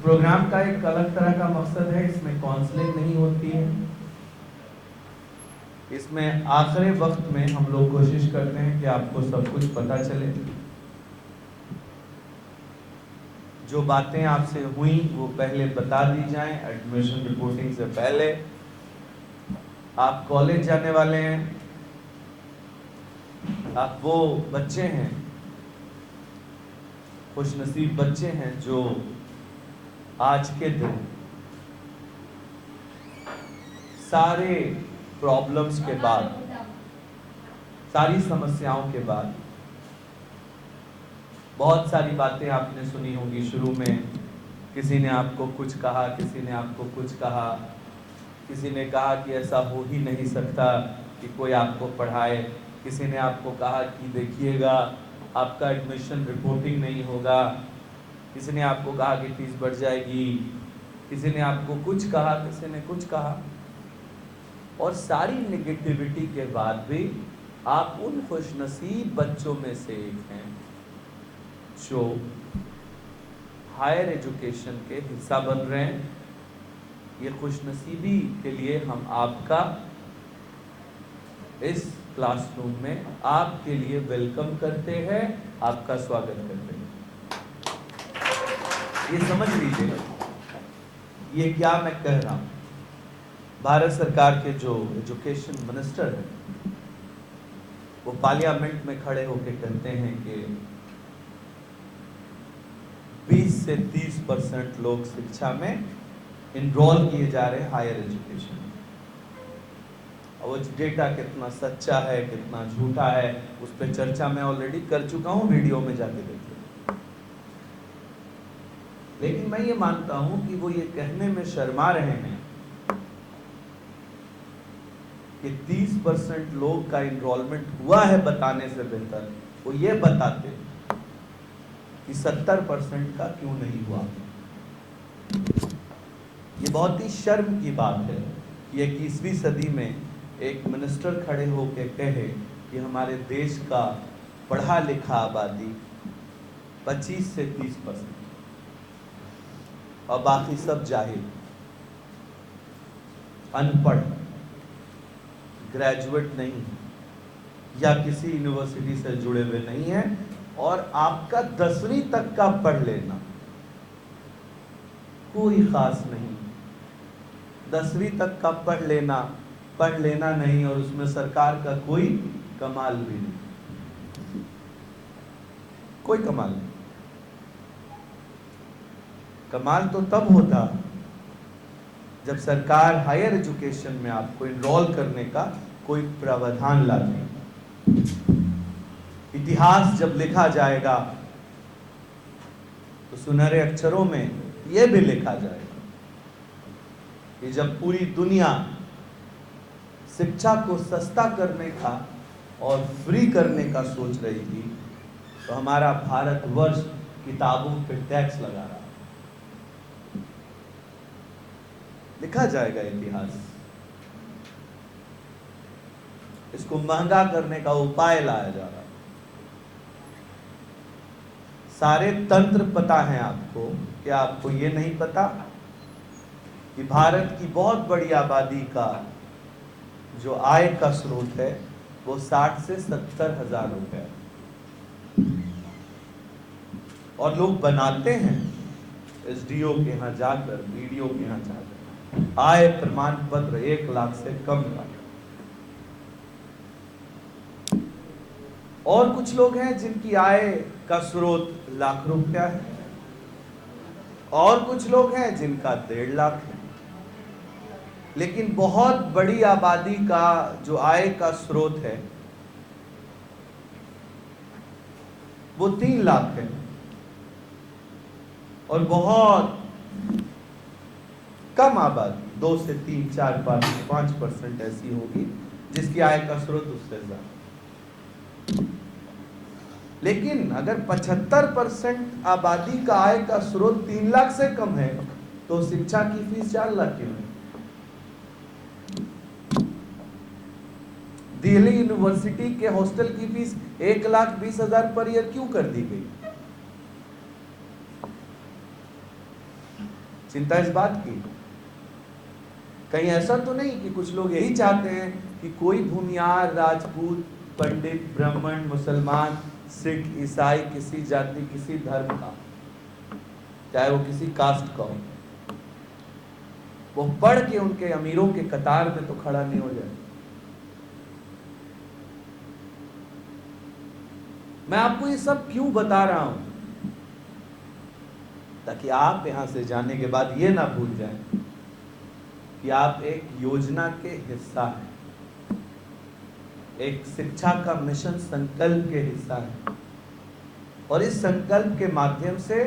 Programme का एक अलग तरह का मकसद है, इसमें काउंसलिंग नहीं होती है। इसमें आखिरी वक्त में हम लोग कोशिश करते हैं कि आपको सब कुछ पता चले। जो बातें आपसे हुई वो पहले बता दी जाएं एडमिशन रिपोर्टिंग से पहले। आप कॉलेज जाने वाले हैं, आप वो बच्चे हैं, खुशनसीब बच्चे हैं जो आज के दिन सारे प्रॉब्लम्स के बाद, सारी समस्याओं के बाद, बहुत सारी बातें आपने सुनी होंगी। शुरू में किसी ने आपको कुछ कहा, किसी ने आपको कुछ कहा, किसी ने कहा कि ऐसा हो ही नहीं सकता कि कोई आपको पढ़ाए, किसी ने आपको कहा कि देखिएगा आपका एडमिशन रिपोर्टिंग नहीं होगा, किसी ने आपको कहा कि फीस बढ़ जाएगी, किसी ने आपको कुछ कहा, किसी ने कुछ कहा। और सारी नेगेटिविटी के बाद भी आप उन खुशनसीब बच्चों में से एक हैं जो हायर एजुकेशन के हिस्सा बन रहे हैं। ये खुशनसीबी के लिए हम आपका इस क्लासरूम में आपके लिए वेलकम करते हैं, आपका स्वागत करते हैं। ये समझ लीजिए ये क्या मैं कह रहा हूं। भारत सरकार के जो एजुकेशन मिनिस्टर हैं वो पार्लियामेंट में खड़े होकर कहते हैं कि 20 से 30% लोग शिक्षा में इनरोल किए जा रहे हैं हायर एजुकेशन में। और वो डेटा कितना सच्चा है कितना झूठा है उस पर चर्चा मैं ऑलरेडी कर चुका हूं, वीडियो में जाके देखिए। लेकिन मैं ये मानता हूं कि वो ये कहने में शर्मा रहे हैं कि 30% लोग का इनरोलमेंट हुआ है बताने से बेहतर वो ये बताते कि 70% का क्यों नहीं हुआ। ये बहुत ही शर्म की बात है कि 21वीं सदी में एक मिनिस्टर खड़े होकर कहे कि हमारे देश का पढ़ा लिखा आबादी 25 से 30% और बाकी सब जाहिल, अनपढ़, ग्रेजुएट नहीं या किसी यूनिवर्सिटी से जुड़े हुए नहीं हैं। और आपका 10वीं तक का पढ़ लेना कोई खास नहीं, 10वीं तक का पढ़ लेना नहीं और उसमें सरकार का कोई कमाल भी नहीं, कोई कमाल नहीं। कमाल तो तब होता जब सरकार हायर एजुकेशन में आपको इनरोल करने का कोई प्रावधान लाती। इतिहास जब लिखा जाएगा तो सुनहरे अक्षरों में यह भी लिखा जाएगा कि जब पूरी दुनिया शिक्षा को सस्ता करने का और फ्री करने का सोच रही थी तो हमारा भारतवर्ष किताबों पे टैक्स लगा रहा। लिखा जाएगा इतिहास। इसको महंगा करने का उपाय लाया जा रहा। सारे तंत्र पता है आपको, क्या आपको ये नहीं पता कि भारत की बहुत बड़ी आबादी का जो आय का स्रोत है वो 60 से 70 हजार रुपए, और लोग बनाते हैं एसडीओ के यहाँ जाकर, बीडीओ के यहाँ जाकर आय प्रमाण पत्र 1 लाख से कम का। और कुछ लोग हैं जिनकी आय का स्रोत लाख रुपया है, और कुछ लोग हैं जिनका 1.5 लाख है। लेकिन बहुत बड़ी आबादी का जो आय का स्रोत है वो 3 लाख है, और बहुत कम आबादी 2 से 3, 4, 5% ऐसी होगी जिसकी आय का स्रोत उससे ज्यादा। लेकिन अगर 75% आबादी का आय का स्रोत 3 लाख से कम है तो शिक्षा की फीस 4 लाख क्यों है? दिल्ली यूनिवर्सिटी के हॉस्टल की फीस 1,20,000 पर ईयर क्यों कर दी गई? चिंता इस बात की। कहीं ऐसा तो नहीं कि कुछ लोग यही चाहते हैं कि कोई भूमियार, राजपूत, पंडित, ब्राह्मण, मुसलमान, सिख, ईसाई, किसी जाति, किसी धर्म का, चाहे वो किसी कास्ट का हो, वो पढ़ के उनके अमीरों के कतार में तो खड़ा नहीं हो जाए। मैं आपको ये सब क्यों बता रहा हूं? ताकि आप यहां से जाने के बाद ये ना भूल जाएं कि आप एक योजना के हिस्सा हैं, एक शिक्षा का मिशन संकल्प के हिस्सा हैं, और इस संकल्प के माध्यम से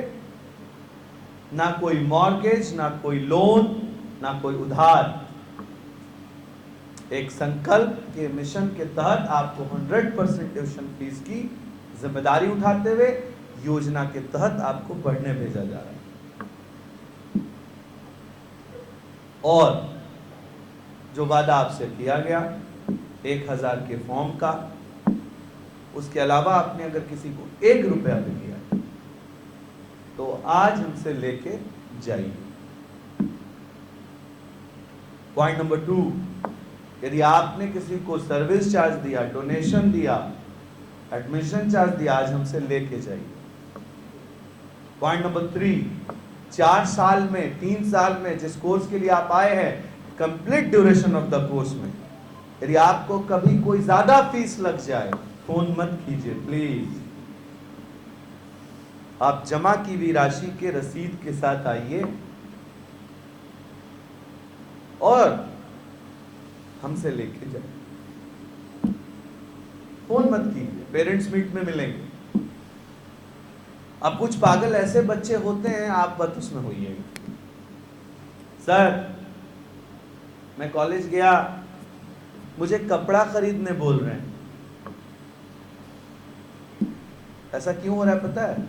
ना कोई मॉर्गेज, ना कोई लोन, ना कोई उधार, एक संकल्प के मिशन के तहत आपको 100% ट्यूशन फीस की जिम्मेदारी उठाते हुए योजना के तहत आपको पढ़ने भेजा जा रहा है। और जो वादा आपसे किया गया 1000 के फॉर्म का, उसके अलावा आपने अगर किसी को 1 रुपया भी दिया तो आज हमसे लेके जाइए। पॉइंट नंबर 2, यदि आपने किसी को सर्विस चार्ज दिया, डोनेशन दिया, एडमिशन चार्ज दिया, आज हमसे लेके जाइए। पॉइंट नंबर 3, 4 साल में, 3 साल में जिस कोर्स के लिए आप आए हैं, complete duration of the course में यदि आपको कभी कोई ज्यादा फीस लग जाए, फोन मत कीजिए प्लीज। आप जमा की हुई राशि के रसीद के साथ आइए और हमसे लेके जाए। फोन मत कीजिए, पेरेंट्स मीट में मिलेंगे। अब कुछ पागल ऐसे बच्चे होते हैं, आप मत उसमें होइएगा। सर मैं कॉलेज गया, मुझे कपड़ा खरीदने बोल रहे हैं। ऐसा क्यों हो रहा है पता है?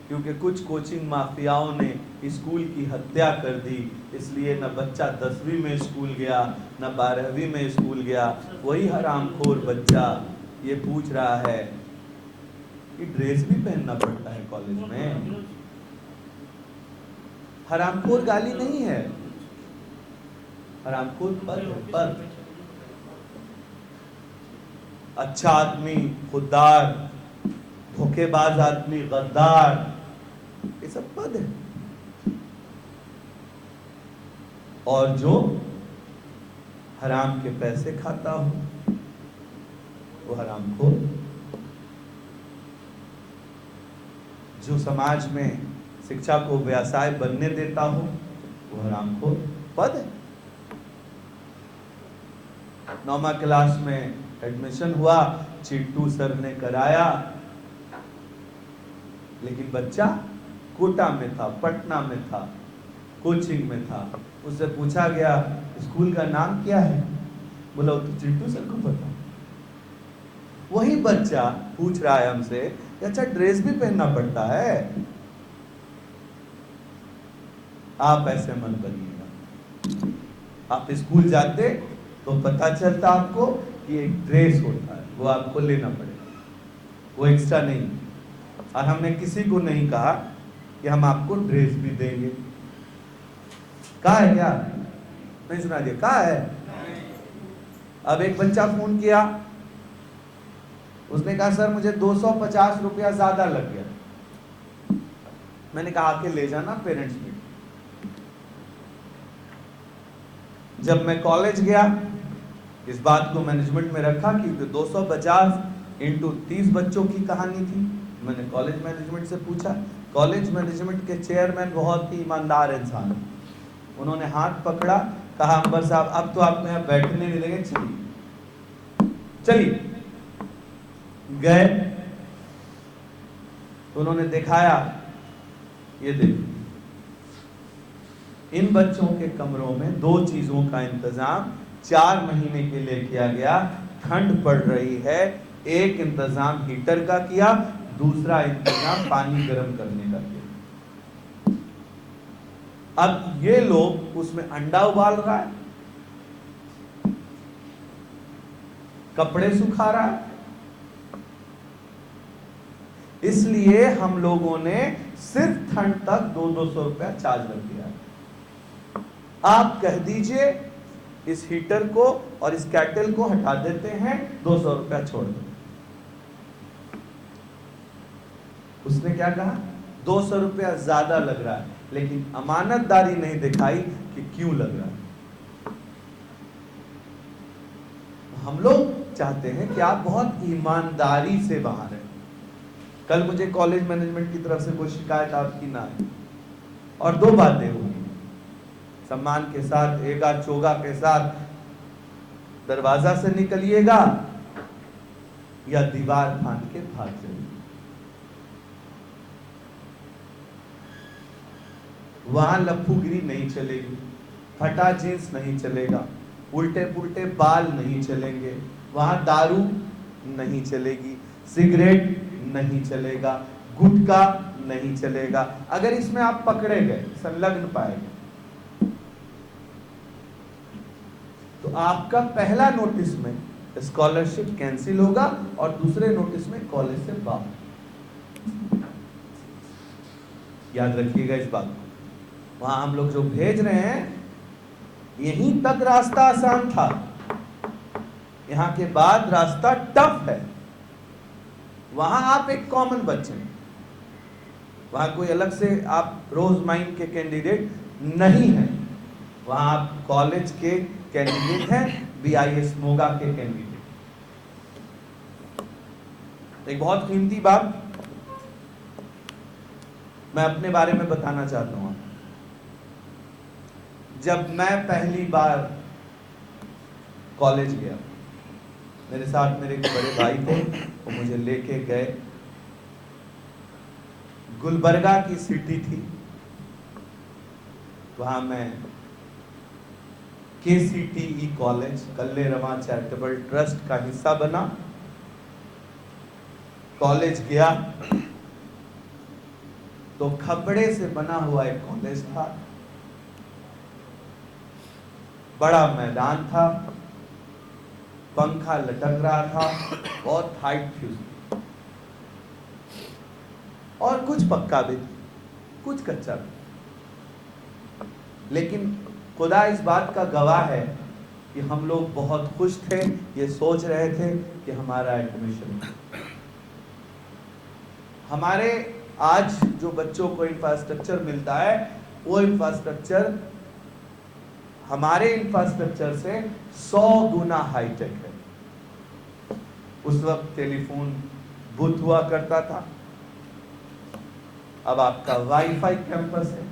क्योंकि कुछ कोचिंग माफियाओं ने स्कूल की हत्या कर दी, इसलिए न बच्चा 10वीं में स्कूल गया, न 12वीं में स्कूल गया। वही हरामखोर बच्चा ये पूछ रहा है कि ड्रेस भी पहनना पड़ता है कॉलेज में। हरामखोर गाली नहीं है, हरामखोर पद है, पद। अच्छा आदमी खुददार, धोखेबाज आदमी गद्दार, ये सब पद है। और जो हराम के पैसे खाता हो वो हरामखोर। जो समाज में शिक्षा को व्यवसाय बनने देता हो वो हरामखोर पद है। 9वीं क्लास में एडमिशन हुआ, चिट्टू सर ने कराया, लेकिन बच्चा कोटा में था, पटना में था, कोचिंग में था। उससे पूछा गया स्कूल का नाम क्या है? बोला तो चिट्टू सर को पता। वही बच्चा पूछ रहा है हमसे, अच्छा ड्रेस भी पहनना पड़ता है? आप ऐसे मत बनिएगा। आप स्कूल जाते तो पता चलता आपको कि एक ड्रेस होता है, वो आपको लेना पड़ेगा, वो एक्स्ट्रा नहीं। और हमने किसी को नहीं कहा कि हम आपको ड्रेस भी देंगे। कहा है क्या? नहीं सुना दिया? कहा है? अब एक बच्चा फोन किया, उसने कहा सर मुझे 250 रुपया ज्यादा लग गया। मैंने कहा आके ले जाना पेरेंट्स मीट। जब मैं कॉलेज गया, इस बात को मैनेजमेंट में रखा क्योंकि 250 इंटू 30 बच्चों की कहानी थी। मैंने कॉलेज मैनेजमेंट से पूछा। कॉलेज मैनेजमेंट के चेयरमैन बहुत ही ईमानदार इंसान है। उन्होंने हाथ पकड़ा, कहा अंबर साहब अब तो आपको यहाँ बैठने नहीं देंगे, चलिए चलिए। गए, उन्होंने दिखाया, ये देखो इन बच्चों के कमरों में 2 चीजों का इंतजाम 4 महीने के लिए किया गया। ठंड पड़ रही है, एक इंतजाम हीटर का किया, दूसरा इंतजाम पानी गर्म करने का किया। अब ये लोग उसमें अंडा उबाल रहा है, कपड़े सुखा रहा है। इसलिए हम लोगों ने सिर्फ ठंड तक 200-200 रुपया चार्ज रख दिया। आप कह दीजिए इस हीटर को और इस कैटल को हटा देते हैं, 200 रुपया छोड़ दो। उसने क्या कहा? 200 रुपया ज्यादा लग रहा है, लेकिन अमानतदारी नहीं दिखाई कि क्यों लग रहा है। हम लोग चाहते हैं कि आप बहुत ईमानदारी से बाहर हैं। कल मुझे कॉलेज मैनेजमेंट की तरफ से कोई शिकायत आपकी ना आए, और दो बातें होंगी, सम्मान के साथ, एगा चोगा के साथ दरवाजा से निकलिएगा या दीवार फांद के भाग जाइए। वहां लफूगिरी नहीं चलेगी, फटा जींस नहीं चलेगा, उल्टे पुल्टे बाल नहीं चलेंगे, वहां दारू नहीं चलेगी, सिगरेट नहीं चलेगा, गुटखा नहीं चलेगा। अगर इसमें आप पकड़े गए, संलग्न पाए गए, तो आपका पहला नोटिस में स्कॉलरशिप कैंसिल होगा और दूसरे नोटिस में कॉलेज से बाहर। याद रखिएगा इस बात को। वहां हम लोग जो भेज रहे हैं, यहीं तक रास्ता आसान था, यहां के बाद रास्ता टफ है। वहां आप एक कॉमन बच्चे हैं, वहां कोई अलग से आप रोज माइंड के कैंडिडेट नहीं है, वहां आप कॉलेज के कैंडिडेट हैं, BIS मोगा के कैंडिडेट। एक बहुत कीमती बात मैं अपने बारे में बताना चाहता हूं। जब मैं पहली बार कॉलेज गया, मेरे साथ मेरे एक बड़े भाई थे, वो मुझे लेके गए। गुलबर्गा की सिटी थी, वहां मैं KCTE कॉलेज, कल्ले रवा चैरिटेबल ट्रस्ट का हिस्सा बना। कॉलेज गया तो खपड़े से बना हुआ एक कॉलेज था, बड़ा मैदान था, पंखा लटक रहा था, बहुत हाइट थी उसकी, और कुछ पक्का भी थी, कुछ कच्चा भी। लेकिन खुदा इस बात का गवाह है कि हम लोग बहुत खुश थे, ये सोच रहे थे कि हमारा एडमिशन। हमारे आज जो बच्चों को इंफ्रास्ट्रक्चर मिलता है, वो इंफ्रास्ट्रक्चर हमारे इंफ्रास्ट्रक्चर से 100 गुना हाईटेक है। उस वक्त टेलीफोन बूथ हुआ करता था, अब आपका वाईफाई कैंपस है,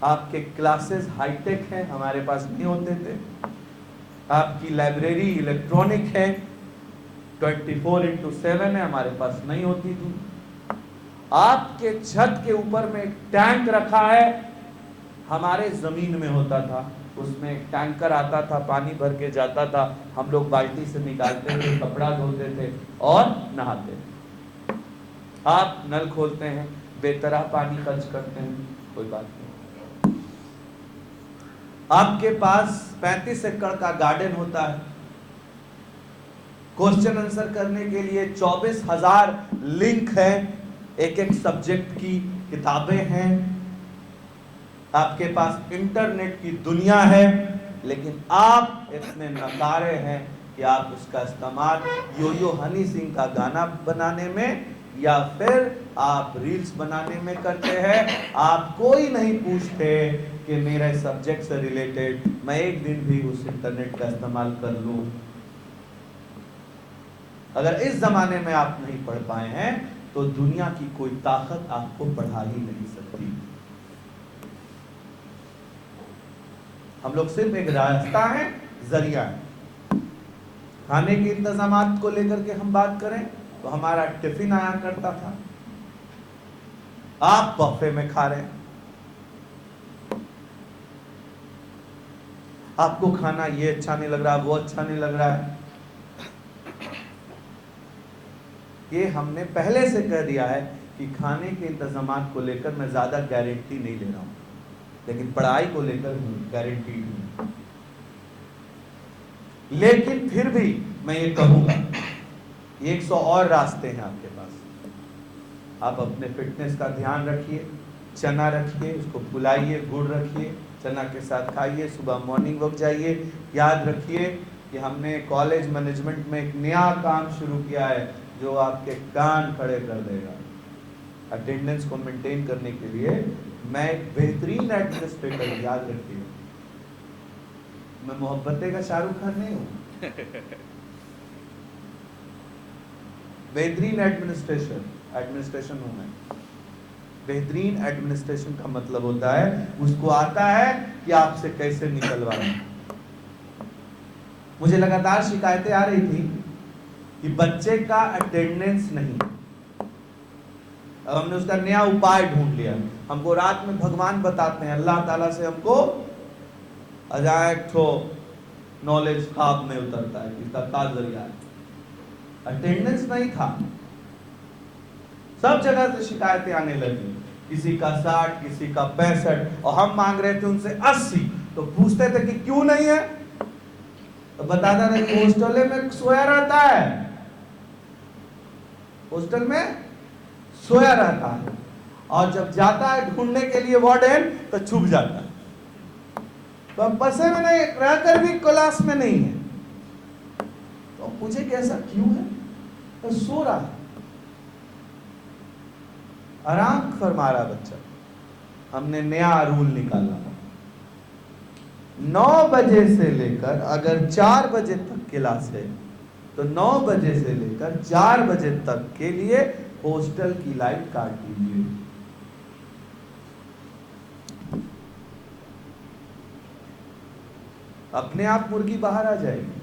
आपके क्लासेस हाईटेक हैं, हमारे पास नहीं होते थे। आपकी लाइब्रेरी इलेक्ट्रॉनिक है, 24/7 है, हमारे पास नहीं होती थी। आपके छत के ऊपर में एक टैंक रखा है, हमारे जमीन में होता था, उसमें एक टैंकर आता था, पानी भर के जाता था, हम लोग बाल्टी से निकालते थे, कपड़ा धोते थे और नहाते थे। आप नल खोलते हैं, बेतरह पानी खर्च करते हैं, कोई बात नहीं। आपके पास 35 एकड़ का गार्डन होता है, क्वेश्चन आंसर करने के लिए 24,000 लिंक है, एक एक सब्जेक्ट की किताबें हैं, आपके पास इंटरनेट की दुनिया है, लेकिन आप इतने नकारे हैं कि आप उसका इस्तेमाल यो यो हनी सिंह का गाना बनाने में या फिर आप रील्स बनाने में करते हैं। आप कोई नहीं पूछते कि मेरे सब्जेक्ट से रिलेटेड मैं एक दिन भी उस इंटरनेट का इस्तेमाल कर लूं। अगर इस जमाने में आप नहीं पढ़ पाए हैं तो दुनिया की कोई ताकत आपको पढ़ा ही नहीं सकती। हम लोग सिर्फ एक रास्ता है, जरिया है। खाने के इंतजामात को लेकर के हम बात करें तो हमारा टिफिन आया करता था, आप बफे में खा रहे हैं। आपको खाना ये अच्छा नहीं लग रहा, वो अच्छा नहीं लग रहा है, ये हमने पहले से कह दिया है कि खाने के इंतजामात को लेकर मैं ज्यादा गारंटी नहीं ले रहा हूं, लेकिन पढ़ाई को लेकर गारंटी हूं। लेकिन फिर भी मैं ये कहूंगा, 100 और रास्ते हैं आपके पास। आप अपने फिटनेस का ध्यान रखिए, चना रखिए, उसको फुलाइए, गुड़ रखिए, चना के साथ खाइए, सुबह मॉर्निंग वॉक जाइए। याद रखिए कि हमने कॉलेज मैनेजमेंट में एक नया काम शुरू किया है जो आपके कान खड़े कर देगा। अटेंडेंस को मेंटेन करने के लिए मैं एक बेहतरीन एडमिनिस्ट्रेटर, याद रखिए, मैं मोहब्बते का शाहरुख खान नहीं हूँ। बेहतरीन एडमिनिस्ट्रेशन हूँ मैं। बेहतरीन एडमिनिस्ट्रेशन का मतलब होता है उसको आता है कि आपसे कैसे निकलवाना। मुझे लगातार शिकायतें आ रही थी कि बच्चे का अटेंडेंस नहीं। अब हमने उसका नया उपाय ढूंढ लिया। हमको रात में भगवान बताते हैं, अल्लाह ताला से हमको अजायब ठो नॉलेज खाब में उतरता है, इसका क्या जरिया है। अटेंडेंस नहीं था, सब जगह से शिकायतें आने लगी, किसी का 60, किसी का 65, और हम मांग रहे थे उनसे 80। तो पूछते थे कि क्यों नहीं है, तो बताता था कि हॉस्टल में सोया रहता है, हॉस्टल में सोया रहता है, और जब जाता है ढूंढने के लिए वार्डन तो छुप जाता है। तो हम बसे में नहीं रहकर भी क्लास में नहीं है, तो पूछे कि ऐसा क्यों है, तो सो रहा है, आराम फरमा रहा बच्चा। हमने नया रूल निकाला, 9 बजे से लेकर, अगर 4 बजे तक क्लास है तो 9 बजे से लेकर 4 बजे तक के लिए हॉस्टल की लाइट काट दीजिए। अपने आप मुर्गी बाहर आ जाएगी।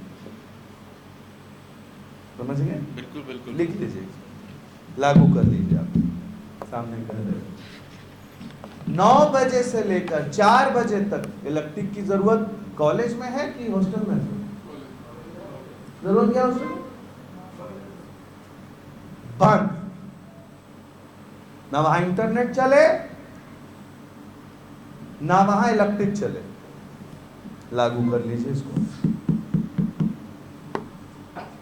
समझ गए? बिल्कुल बिल्कुल। लिख लीजिए, लागू कर लीजिए। आप सामने कह रहे 9 बजे से लेकर 4 बजे तक इलेक्ट्रिक की जरूरत कॉलेज में है कि हॉस्टल में है? जरूरत क्या हॉस्टल में? बंद, ना वहां इंटरनेट चले ना वहां इलेक्ट्रिक चले। लागू कर लीजिए इसको।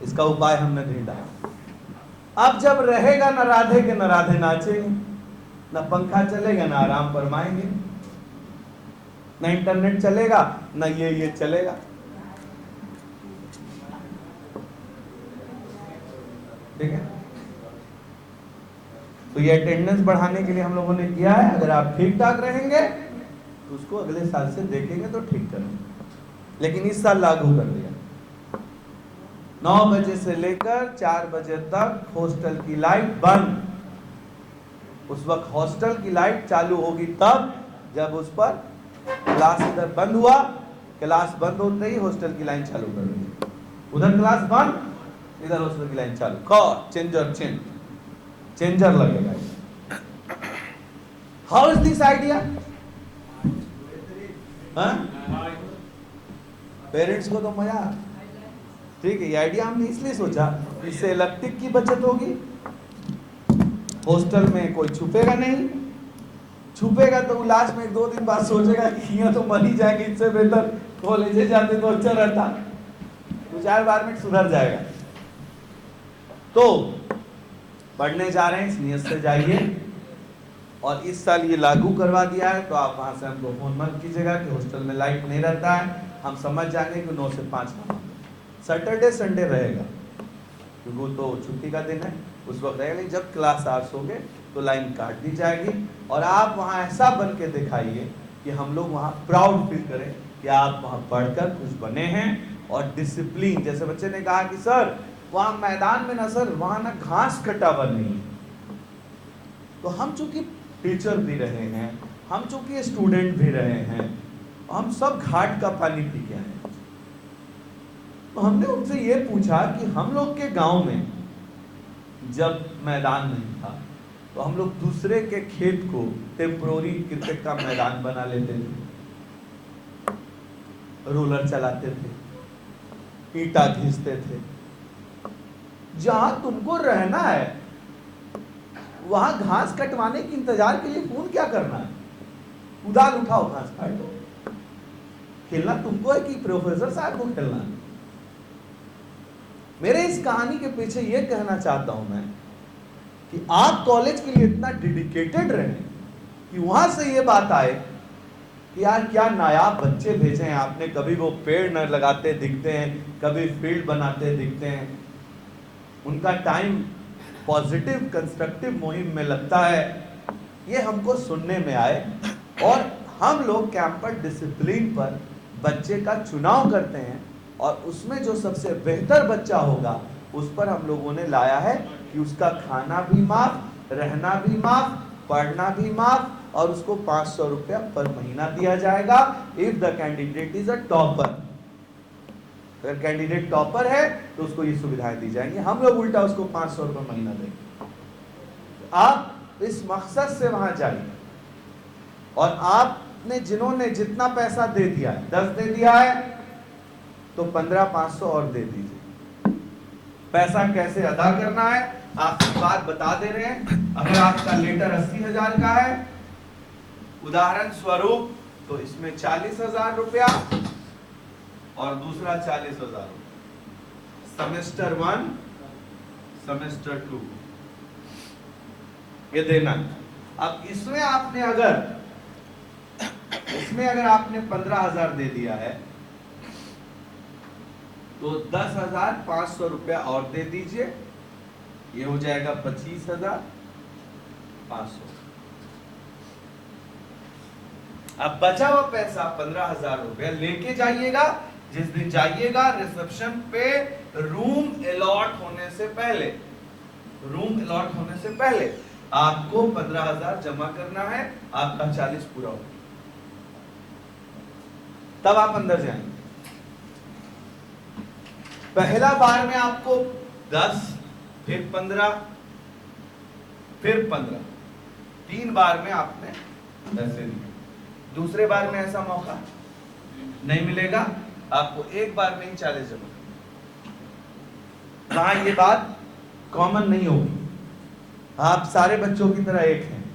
इसका उपाय हमने ढूंढा। अब जब रहेगा ना राधे के न राधे नाचेंगे, ना पंखा चलेगा ना आराम फरमाएंगे, ना इंटरनेट चलेगा ना ये चलेगा। ठीक है, तो ये अटेंडेंस बढ़ाने के लिए हम लोगों ने किया है। अगर आप ठीक ठाक रहेंगे तो उसको अगले साल से देखेंगे तो ठीक करेंगे, लेकिन इस साल लागू कर दिया। 9 बजे से लेकर 4 बजे तक हॉस्टल की लाइट बंद। उस वक्त हॉस्टल की लाइट चालू होगी तब जब उस पर क्लास इधर बंद हुआ, क्लास बंद होते ही हॉस्टल की लाइन चालू कर देंगे। उधर क्लास बंद, इधर हॉस्टल की लाइन चालू। चेंजर लगेगा। How is this idea? Parents को तो मजा। ठीक है, ये आइडिया हमने इसलिए सोचा, इससे इलेक्ट्रिक की बचत होगी, हॉस्टल में कोई छुपेगा नहीं। छुपेगा तो लास्ट में 2 दिन बाद सोचेगा कि यहाँ तो मर ही जाएंगे, इससे बेहतर कॉलेज जाते तो अच्छा रहता। 2-4 बार में सुधर जाएगा। तो पढ़ने जा रहे हैं इस नियत से जाइए, और इस साल ये लागू करवा दिया है, तो आप वहां से हमको फोन मत कीजिएगा कि हॉस्टल में लाइट नहीं रहता है। हम समझ जाएंगे कि 9 से 5 सैटरडे संडे रहेगा, क्योंकि वो तो छुट्टी का दिन है, उस वक्त रहेगा। लेकिन जब क्लास आवर्स होंगे तो लाइन काट दी जाएगी, और आप वहाँ ऐसा बन के दिखाइए कि हम लोग वहाँ प्राउड फील करें कि आप वहाँ पढ़कर कुछ बने हैं। और डिसिप्लिन, जैसे बच्चे ने कहा कि सर वहाँ मैदान में ना सर, वहाँ ना घास कटा हुआ नहीं है। तो हम चूंकि टीचर भी रहे हैं, हम चूंकि स्टूडेंट भी रहे हैं, हम सब घाट का पानी पी के आए। तो हमने उनसे ये पूछा कि हम लोग के गांव में जब मैदान नहीं था तो हम लोग दूसरे के खेत को टेम्पोररी क्रिकेट का मैदान बना लेते थे, रोलर चलाते थे, ईंटा घिसते थे। जहां तुमको रहना है वहां घास कटवाने के इंतजार के लिए फोन क्या करना है? उदाल उठाओ, घास काट दो। खेलना तुमको है कि प्रोफेसर साहब को खेलना है? मेरे इस कहानी के पीछे ये कहना चाहता हूं मैं कि आप कॉलेज के लिए इतना डेडिकेटेड रहें कि वहां से ये बात आए कि यार क्या नायाब बच्चे भेजे हैं आपने, कभी वो पेड़ न लगाते दिखते हैं, कभी फील्ड बनाते दिखते हैं, उनका टाइम पॉजिटिव कंस्ट्रक्टिव मुहिम में लगता है, ये हमको सुनने में आए। और हम लोग कैंप पर डिसिप्लिन पर बच्चे का चुनाव करते हैं और उसमें जो सबसे बेहतर बच्चा होगा उस पर हम लोगों ने लाया है कि उसका खाना भी माफ, रहना भी माफ, पढ़ना भी माफ, और उसको 500 रुपया पर महीना दिया जाएगा if the candidate is a topper. अगर कैंडिडेट टॉपर है तो उसको ये सुविधाएं दी जाएंगी, हम लोग उल्टा उसको 500 रुपये महीना देंगे। आप इस मकसद से वहां जाइए और आपने जिन्होंने जितना पैसा दे दिया है, 10 दे दिया है तो 15,500 और दे दीजिए। पैसा कैसे अदा करना है आपकी बात बता दे रहे हैं। अगर आपका लेटर 80,000 का है उदाहरण स्वरूप, तो इसमें 40,000 रुपया और दूसरा 40,000 सेमेस्टर 1 सेमेस्टर 2 ये देना। अब इसमें अगर आपने 15,000 दे दिया है तो 10,500 रुपया और दे दीजिए, ये हो जाएगा 25,500। अब बचा हुआ पैसा 15,000 रुपया लेके जाइएगा। जिस दिन जाइएगा रिसेप्शन पे रूम अलॉट होने से पहले आपको 15,000 जमा करना है, आपका 40 पूरा हो, तब आप अंदर जाएंगे। पहला बार में आपको 10, फिर 15, फिर 15, 3 बार में आपने पैसे दिए। दूसरे बार में ऐसा मौका नहीं मिलेगा, आपको एक बार में ही 40 जमा। वहां ये बात कॉमन नहीं होगी, आप सारे बच्चों की तरह एक हैं।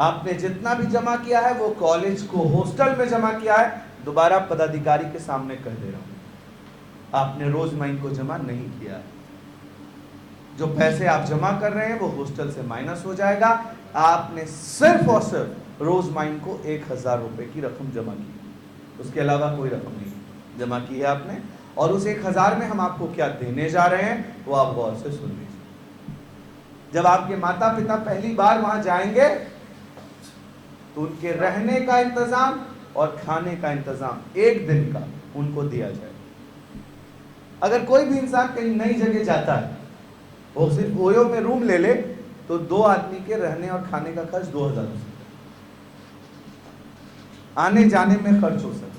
आपने जितना भी जमा किया है वो कॉलेज को हॉस्टल में जमा किया है, दोबारा पदाधिकारी के सामने कह दे रहा हूं, आपने रोज माइन को जमा नहीं किया है। जो पैसे आप जमा कर रहे हैं वो हॉस्टल से माइनस हो जाएगा। आपने सिर्फ और सिर्फ रोज माइन को 1,000 रुपए की रकम जमा की, उसके अलावा कोई रकम नहीं जमा की है आपने। और उस 1,000 में हम आपको क्या देने जा रहे हैं वो आप गौर से सुन लीजिए। जब आपके माता पिता पहली बार वहां जाएंगे तो उनके रहने का इंतजाम और खाने का इंतजाम 1 दिन का उनको दिया जाएगा। अगर कोई भी इंसान कहीं नई जगह जाता है, वो सिर्फ ओयो में रूम ले ले तो 2 आदमी के रहने और खाने का खर्च 2,000 हो सकता है, आने जाने में खर्च हो सकता है।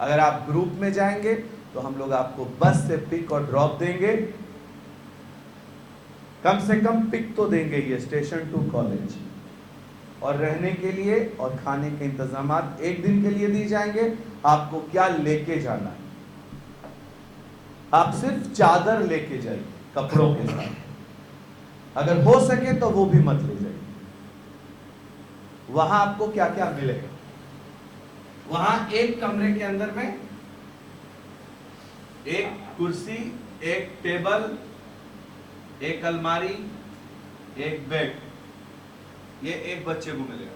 अगर आप ग्रुप में जाएंगे तो हम लोग आपको बस से पिक और ड्रॉप देंगे, कम से कम पिक तो देंगे ये स्टेशन टू कॉलेज, और रहने के लिए और खाने के इंतजाम 1 दिन के लिए दिए जाएंगे। आपको क्या लेके जाना है, आप सिर्फ चादर लेके जाइए कपड़ों के साथ, अगर हो सके तो वो भी मत ले जाइए। वहां आपको क्या क्या मिलेगा, वहां एक कमरे के अंदर में एक कुर्सी, एक टेबल, एक अलमारी, एक बेड, ये एक बच्चे को मिलेगा।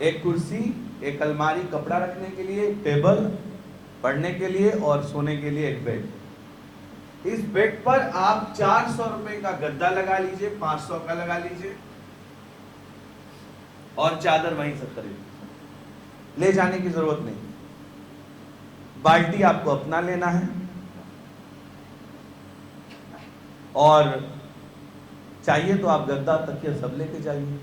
एक कुर्सी, एक अलमारी कपड़ा रखने के लिए, एक टेबल पढ़ने के लिए और सोने के लिए एक बेड। इस बेड पर आप 400 रुपए का गद्दा लगा लीजिए, 500 का लगा लीजिए, और चादर वहीं से खरीद, ले जाने की जरूरत नहीं। बाल्टी आपको अपना लेना है, और चाहिए तो आप गद्दा तकिया सब लेके जाइए,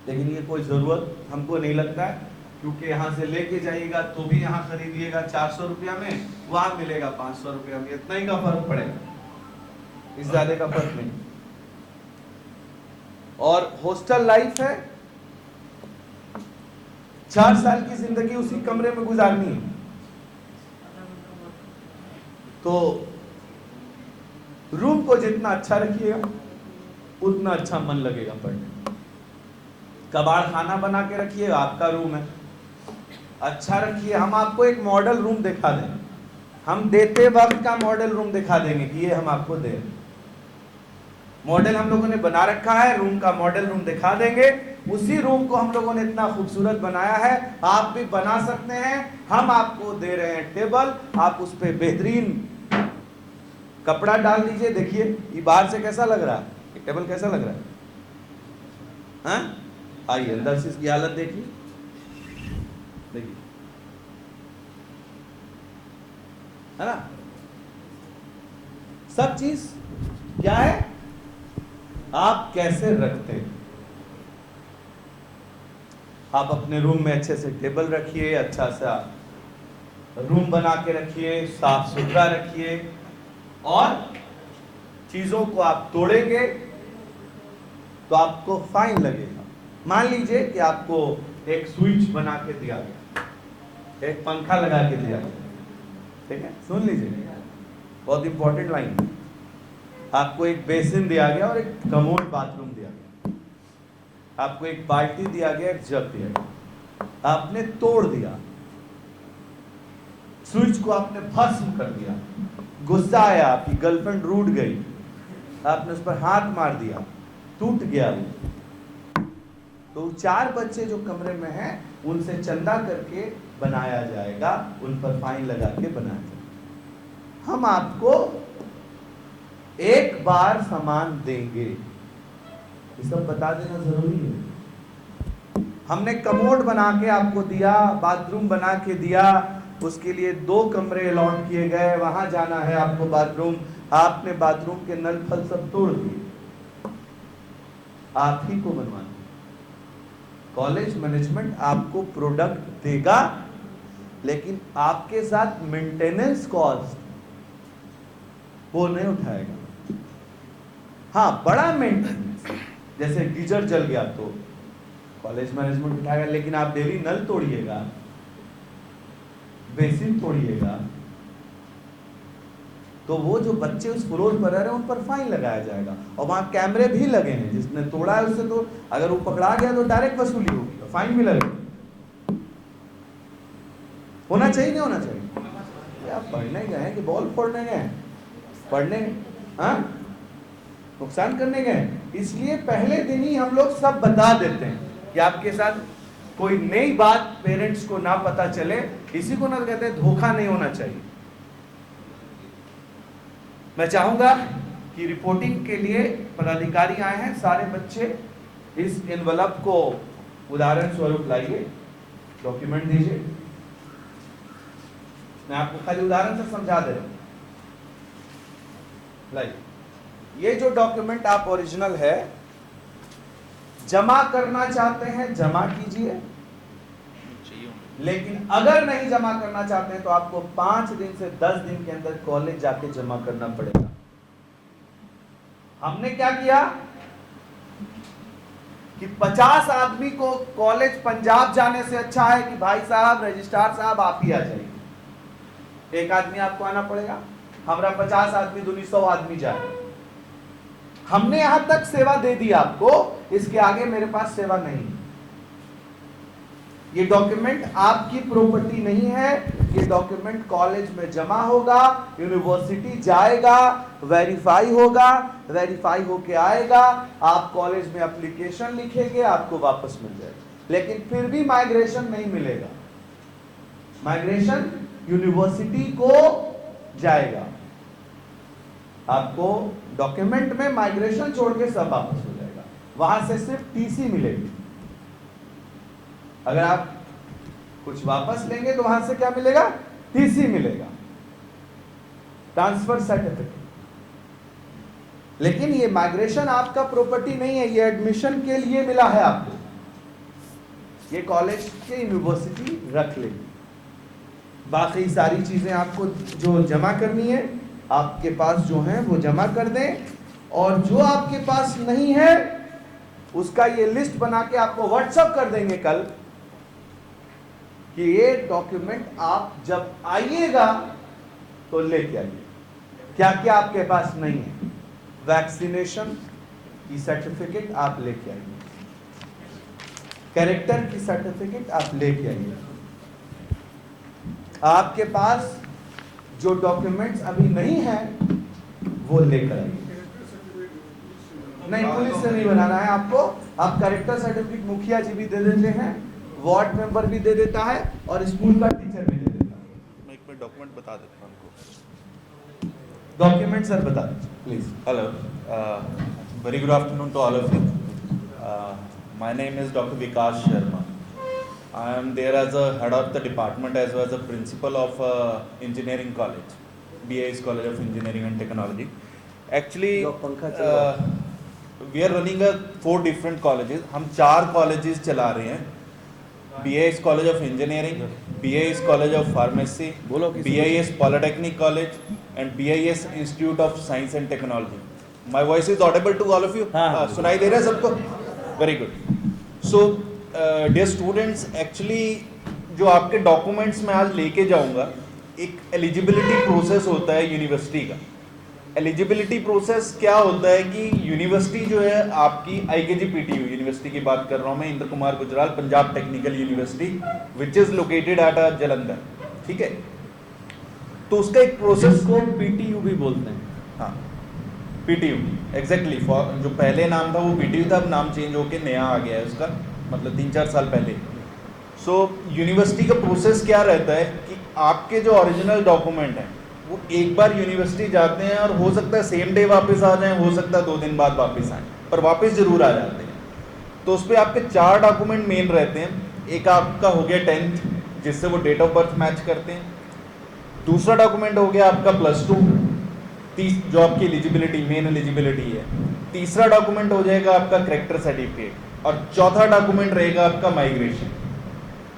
लेकिन ये कोई जरूरत हमको नहीं लगता है, क्योंकि यहाँ से लेके जाइएगा तो भी यहाँ खरीदिएगा 400 रुपया में, वहां मिलेगा 500 रुपया में, इतना ही का फर्क पड़ेगा, इस ज्यादा का फर्क नहीं। और हॉस्टल लाइफ है, 4 साल की जिंदगी उसी कमरे में गुजारनी है, तो रूम को जितना अच्छा रखिएगा उतना अच्छा मन लगेगा पढ़ने। कबाड़ खाना बना के रखिए, आपका रूम है, अच्छा रखिए। हम आपको एक मॉडल रूम दिखा दें, हम देते वक्त का मॉडल रूम दिखा देंगे कि ये हम आपको दे, मॉडल हम लोगों ने बना रखा है, रूम का मॉडल रूम दिखा देंगे। उसी रूम को हम लोगों ने इतना खूबसूरत बनाया है, आप भी बना सकते हैं। हम आपको दे रहे हैं टेबल, आप उस पर बेहतरीन कपड़ा डाल दीजिए। देखिए ये बाहर से कैसा लग रहा है, ये टेबल कैसा लग रहा है? हाँ, आइए अंदर से इसकी हालत देखिए, देखिए, है ना। सब चीज क्या है, आप कैसे रखते हैं। आप अपने रूम में अच्छे से टेबल रखिए, अच्छा सा रूम बना के रखिए, साफ सुथरा रखिए, और चीजों को आप तोड़ेंगे तो आपको फाइन लगेगा। मान लीजिए कि आपको एक स्विच बना के दिया गया, एक पंखा लगा के दिया गया, ठीक है, सुन लीजिए, बहुत इंपॉर्टेंट लाइन। आपको एक बेसिन दिया गया और एक कमोड बाथरूम दिया गया, आपको एक बाल्टी दिया गया, एक जग दिया गया, आपने तोड़ दिया, स्विच को आपने भस्म कर दिया, गुस्सा आया, आपकी गर्लफ्रेंड रूठ गई, आपने उस पर हाथ मार दिया, टूट गया वो, तो 4 बच्चे जो कमरे में हैं उनसे चंदा करके बनाया जाएगा, उन पर फाइन लगा के बनाया जाएगा। हम आपको एक बार सामान देंगे, ये सब बता देना जरूरी है। हमने कमोड बना के आपको दिया, बाथरूम बना के दिया, उसके लिए 2 कमरे अलॉट किए गए, वहां जाना है आपको बाथरूम, आपने बाथरूम के नल फल सब तोड़ दिए, आप ही को बनवाना। कॉलेज मैनेजमेंट आपको प्रोडक्ट देगा, लेकिन आपके साथ मेंटेनेंस कॉस्ट वो नहीं उठाएगा। हाँ, बड़ा मेंटेनेंस, जैसे गीजर जल गया तो कॉलेज मैनेजमेंट उठाएगा, लेकिन आप डेली नल तोड़िएगा, बेसिन तोड़िएगा, तो वो जो बच्चे उस फ्लोर पर रह रहे हैं उन पर फाइन लगाया जाएगा। और वहां कैमरे भी लगे हैं, जिसने तोड़ा है उससे तो अगर वो पकड़ा गया तो डायरेक्ट वसूली होगी, तो फाइन भी लगेगा। होना चाहिए नहीं होना चाहिए? आप पढ़ने गए हैं कि बॉल फोड़ने गए? पढ़ने, हाँ, नुकसान करने गए। इसलिए पहले दिन ही हम लोग सब बता देते हैं कि आपके साथ कोई नई बात पेरेंट्स को ना पता चले, इसी को ना कहते हैं धोखा नहीं होना चाहिए। मैं चाहूंगा कि रिपोर्टिंग के लिए पदाधिकारी आए हैं, सारे बच्चे इस एनवलप को उदाहरण स्वरूप लाइए, डॉक्यूमेंट दीजिए। मैं आपको खाली उदाहरण से समझा दे रहा हूं, लाइए। ये जो डॉक्यूमेंट आप ओरिजिनल है, जमा करना चाहते हैं जमा कीजिए, लेकिन अगर नहीं जमा करना चाहते हैं तो आपको 5 दिन से 10 दिन के अंदर कॉलेज जाके जमा करना पड़ेगा। हमने क्या किया कि 50 आदमी को कॉलेज पंजाब जाने से अच्छा है कि भाई साहब, रजिस्ट्रार साहब, आप ही आ जाइए। एक आदमी आपको आना पड़ेगा, हमारा 50 आदमी दूनी 100 आदमी जाए। हमने यहां तक सेवा दे दी आपको, इसके आगे मेरे पास सेवा नहीं। ये डॉक्यूमेंट आपकी प्रॉपर्टी नहीं है, ये डॉक्यूमेंट कॉलेज में जमा होगा, यूनिवर्सिटी जाएगा, वेरीफाई होगा, वेरीफाई होके आएगा, आप कॉलेज में एप्लीकेशन लिखेंगे, आपको वापस मिल जाएगा। लेकिन फिर भी माइग्रेशन नहीं मिलेगा, माइग्रेशन यूनिवर्सिटी को जाएगा। आपको डॉक्यूमेंट में माइग्रेशन छोड़ के सब वापस हो जाएगा, वहां से सिर्फ टीसी मिलेगी। अगर आप कुछ वापस लेंगे तो वहां से क्या मिलेगा? टीसी मिलेगा, ट्रांसफर सर्टिफिकेट। लेकिन ये माइग्रेशन आपका प्रॉपर्टी नहीं है, ये एडमिशन के लिए मिला है आपको, ये कॉलेज के यूनिवर्सिटी रख लेगी। बाकी सारी चीजें आपको जो जमा करनी है आपके पास जो है वो जमा कर दें, और जो आपके पास नहीं है उसका ये लिस्ट बना के आपको व्हाट्सएप कर देंगे कल कि ये डॉक्यूमेंट आप जब आइएगा तो लेके आइए। क्या क्या आपके पास नहीं है? वैक्सीनेशन की सर्टिफिकेट आप लेके आइए, कैरेक्टर की सर्टिफिकेट आप लेके आइए। आपके पास जो डॉक्यूमेंट्स अभी नहीं है वो लेकर आइए। नहीं, पुलिस से नहीं बनाना है आपको। आप कैरेक्टर सर्टिफिकेट मुखिया जी भी दे देते हैं, वार्ड मेंबर भी दे देता है और स्कूल का टीचर भी दे देता है। मैं एक मिनट डॉक्यूमेंट बता देता हूँ उनको। डॉक्यूमेंट सर बता दीजिए please. Hello, very good afternoon to all of you. My name is Dr. Vikas Sharma. I am there as a head of the department as well as a principal of engineering college, BIS College of Engineering and Technology. Actually, we are running a 4 different colleges. हम 4 colleges चला रहे हैं। BIS College of Engineering, BIS College of Pharmacy, BIS Polytechnic College, and BIS Institute of Science and Technology. My voice is audible to all of you? सुनाई दे रहा है सबको? Very good. So, dear students, actually जो आपके documents में आज लेके जाऊंगा, एक एलिजिबिलिटी प्रोसेस होता है यूनिवर्सिटी का। एलिजिबिलिटी प्रोसेस क्या होता है कि यूनिवर्सिटी जो है आपकी IKG PTU यूनिवर्सिटी की बात कर रहा हूँ मैं, Indra Kumar Gujral Punjab technical university which is located at Jalandhar, ठीक है। तो उसका एक प्रोसेस को PTU भी बोलते हैं। हाँ, PTU एग्जैक्टली, जो पहले नाम था वो PTU था, अब नाम चेंज होके नया आ गया है उसका, मतलब 3-4 साल पहले। सो यूनिवर्सिटी का प्रोसेस क्या रहता है कि आपके जो ओरिजिनल डॉक्यूमेंट हैं वो एक बार यूनिवर्सिटी जाते हैं और हो सकता है सेम डे वापस आ जाएं, हो सकता है 2 दिन बाद वापस आएं, पर वापस जरूर आ जाते हैं। तो उस पर आपके 4 डॉक्यूमेंट मेन रहते हैं। एक आपका हो गया 10th, जिससे वो डेट ऑफ बर्थ मैच करते हैं। दूसरा डॉक्यूमेंट हो गया आपका +2, जो आपकी एलिजिबिलिटी, मेन एलिजिबिलिटी है। तीसरा डॉक्यूमेंट हो जाएगा आपका कैरेक्टर सर्टिफिकेट, और चौथा डॉक्यूमेंट रहेगा आपका माइग्रेशन।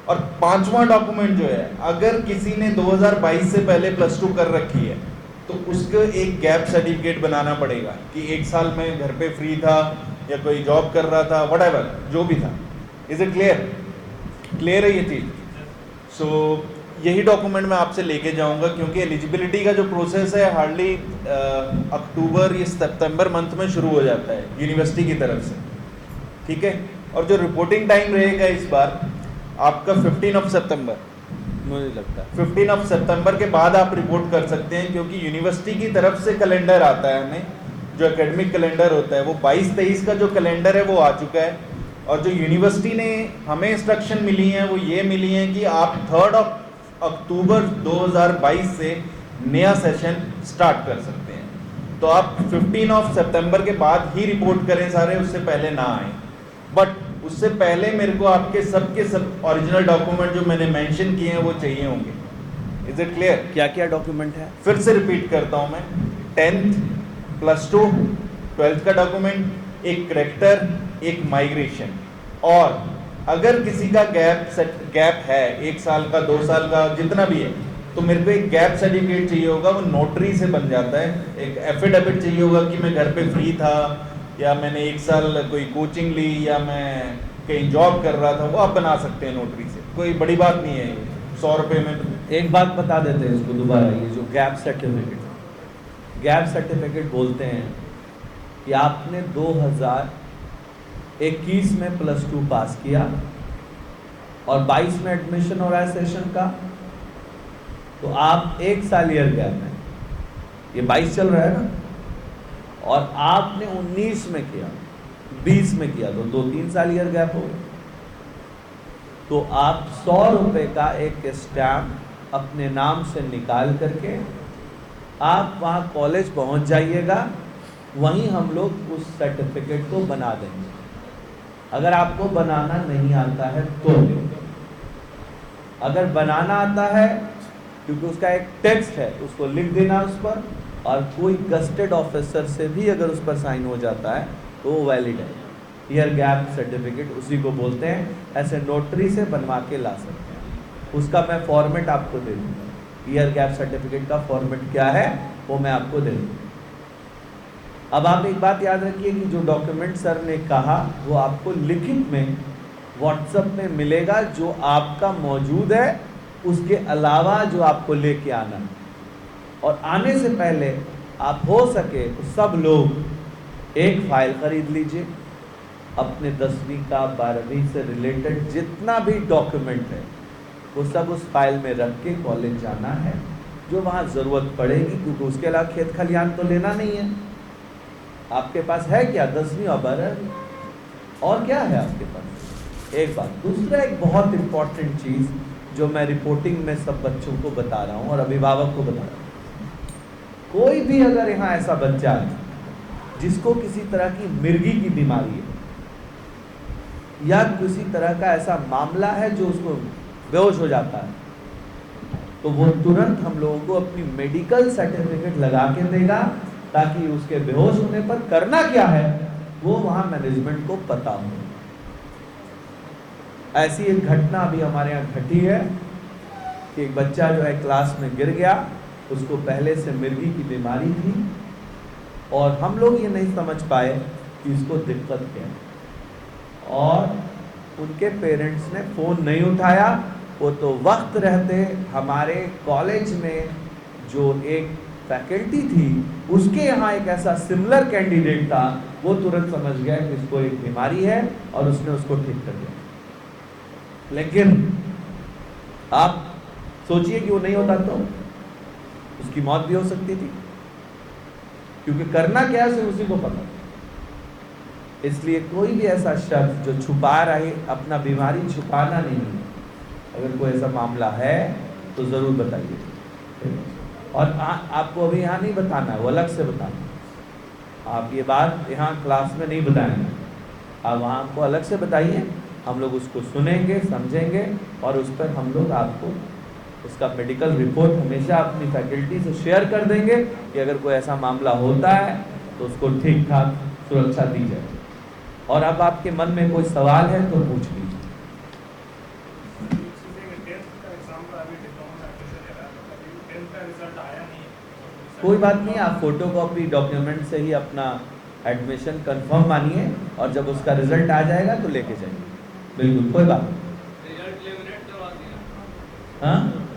और 5वां डॉक्यूमेंट जो है, अगर किसी ने 2022 से पहले +2 कर रखी है तो उसको एक गैप सर्टिफिकेट बनाना पड़ेगा कि 1 साल में घर पे फ्री था या कोई जॉब कर रहा था, व्हाटएवर जो भी था। इज इट क्लियर है ये चीज़? सो यही डॉक्यूमेंट मैं आपसे लेके जाऊंगा, क्योंकि एलिजिबिलिटी का जो प्रोसेस है हार्डली अक्टूबर या सितंबर मंथ में शुरू हो जाता है यूनिवर्सिटी की तरफ से, ठीक है। और जो रिपोर्टिंग टाइम रहेगा इस बार आपका 15 सितंबर, मुझे लगता है 15 सितंबर के बाद आप रिपोर्ट कर सकते हैं, क्योंकि यूनिवर्सिटी की तरफ से कैलेंडर आता है हमें, जो एकेडमिक कैलेंडर होता है वो 22-23 का जो कैलेंडर है वो आ चुका है। और जो यूनिवर्सिटी ने हमें इंस्ट्रक्शन मिली हैं वो ये मिली हैं कि आप 3 अक्टूबर 2022 से नया सेशन स्टार्ट कर सकते हैं। तो आप 15 सितंबर के बाद ही रिपोर्ट करें सारे, उससे पहले ना आए। बट उससे पहले मेरे को आपके सब ओरिजिनल डॉक्यूमेंट जो मैंने मेंशन किए हैं वो चाहिए होंगे। Is it clear? क्या क्या डॉक्यूमेंट है? फिर से रिपीट करता हूं मैं, 10th, +2, 12th का डॉक्यूमेंट, एक कैरेक्टर, एक माइग्रेशन। और अगर किसी का गैप है 1 साल का, 2 साल का, जितना भी है, तो मेरे को एक गैप सर्टिफिकेट चाहिए होगा, वो नोटरी से बन जाता है। एक एफिडेविट चाहिए होगा कि मैं घर पे फ्री था, या मैंने 1 साल कोई कोचिंग ली, या मैं कहीं जॉब कर रहा था, वो आप बना सकते हैं नोटरी से, कोई बड़ी बात नहीं है। 100 रुपये में। एक बात बता देते हैं इसको दोबारा, ये जो गैप सर्टिफिकेट बोलते हैं कि आपने 2021 में +2 पास किया और 22 में एडमिशन हो रहा है सेशन का, तो आप 1 साल ईयर गैप है, ये 22 चल रहा है ना, और आपने 19 में किया, 20 में किया, तो 2-3 साल ईयर गैप हो गया। तो आप 100 रुपये का एक स्टैम्प अपने नाम से निकाल करके आप वहाँ कॉलेज पहुँच जाइएगा, वहीं हम लोग उस सर्टिफिकेट को बना देंगे। अगर आपको बनाना नहीं आता है तो, अगर बनाना आता है, क्योंकि उसका एक टेक्स्ट है, उसको लिख देना उस पर, और कोई गस्टेड ऑफिसर से भी अगर उस पर साइन हो जाता है तो वो वैलिड है। ईयर गैप सर्टिफिकेट उसी को बोलते हैं, ऐसे नोटरी से बनवा के ला सकते हैं। उसका मैं फॉर्मेट आपको दे दूँगा, ईयर गैप सर्टिफिकेट का फॉर्मेट क्या है वो मैं आपको दे दूँगा। अब आप एक बात याद रखिए कि जो डॉक्यूमेंट सर ने कहा वो आपको लिखित में व्हाट्सएप में मिलेगा, जो आपका मौजूद है, उसके अलावा जो आपको लेके आना है। और आने से पहले आप हो सके तो सब लोग एक फाइल खरीद लीजिए, अपने 10वीं का 12वीं से रिलेटेड जितना भी डॉक्यूमेंट है वो सब उस फाइल में रख के कॉलेज जाना है, जो वहाँ ज़रूरत पड़ेगी, क्योंकि उसके अलावा खेत खलियान तो लेना नहीं है। आपके पास है क्या? 10वीं और 12वीं, और क्या है आपके पास? एक बात। दूसरा, एक बहुत इम्पॉर्टेंट चीज़ जो मैं रिपोर्टिंग में सब बच्चों को बता रहा हूँ और अभिभावक को बता रहा हूँ, कोई भी अगर यहाँ ऐसा बच्चा है जिसको किसी तरह की मिर्गी की बीमारी है या किसी तरह का ऐसा मामला है जो उसको बेहोश हो जाता है, तो वो तुरंत हम लोगों को अपनी मेडिकल सर्टिफिकेट लगा के देगा, ताकि उसके बेहोश होने पर करना क्या है वो वहाँ मैनेजमेंट को पता हो। ऐसी एक घटना अभी हमारे यहाँ घटी है कि एक बच्चा जो है क्लास में गिर गया, उसको पहले से मिर्गी की बीमारी थी और हम लोग ये नहीं समझ पाए कि इसको दिक्कत क्या है, और उनके पेरेंट्स ने फ़ोन नहीं उठाया। वो तो वक्त रहते हमारे कॉलेज में जो एक फैकल्टी थी उसके यहाँ एक ऐसा सिमिलर कैंडिडेट था, वो तुरंत समझ गया कि इसको एक बीमारी है और उसने उसको ठीक कर दिया। लेकिन आप सोचिए कि वो नहीं होता तो उसकी मौत भी हो सकती थी, क्योंकि करना क्या है सिर्फ उसी को पता। इसलिए कोई भी ऐसा शख्स जो छुपा रहे, अपना बीमारी छुपाना नहीं है, अगर कोई ऐसा मामला है तो ज़रूर बताइए। और आपको अभी यहाँ नहीं बताना है, वो अलग से बताना है। आप ये बात यहाँ क्लास में नहीं बताएंगे, आप वहाँ को अलग से बताइए, हम लोग उसको सुनेंगे, समझेंगे और उस पर हम लोग आपको उसका मेडिकल रिपोर्ट हमेशा अपनी फैकल्टी से शेयर कर देंगे कि अगर कोई ऐसा मामला होता है तो उसको ठीक ठाक सुरक्षा दी जाए। और अब आपके मन में कोई सवाल है तो पूछ लीजिए। कोई बात नहीं, आप फोटोकॉपी डॉक्यूमेंट से ही अपना एडमिशन कंफर्म मानिए और जब उसका रिजल्ट आ जाएगा तो लेके जाइए। बिल्कुल कोई बात नहीं। हाँ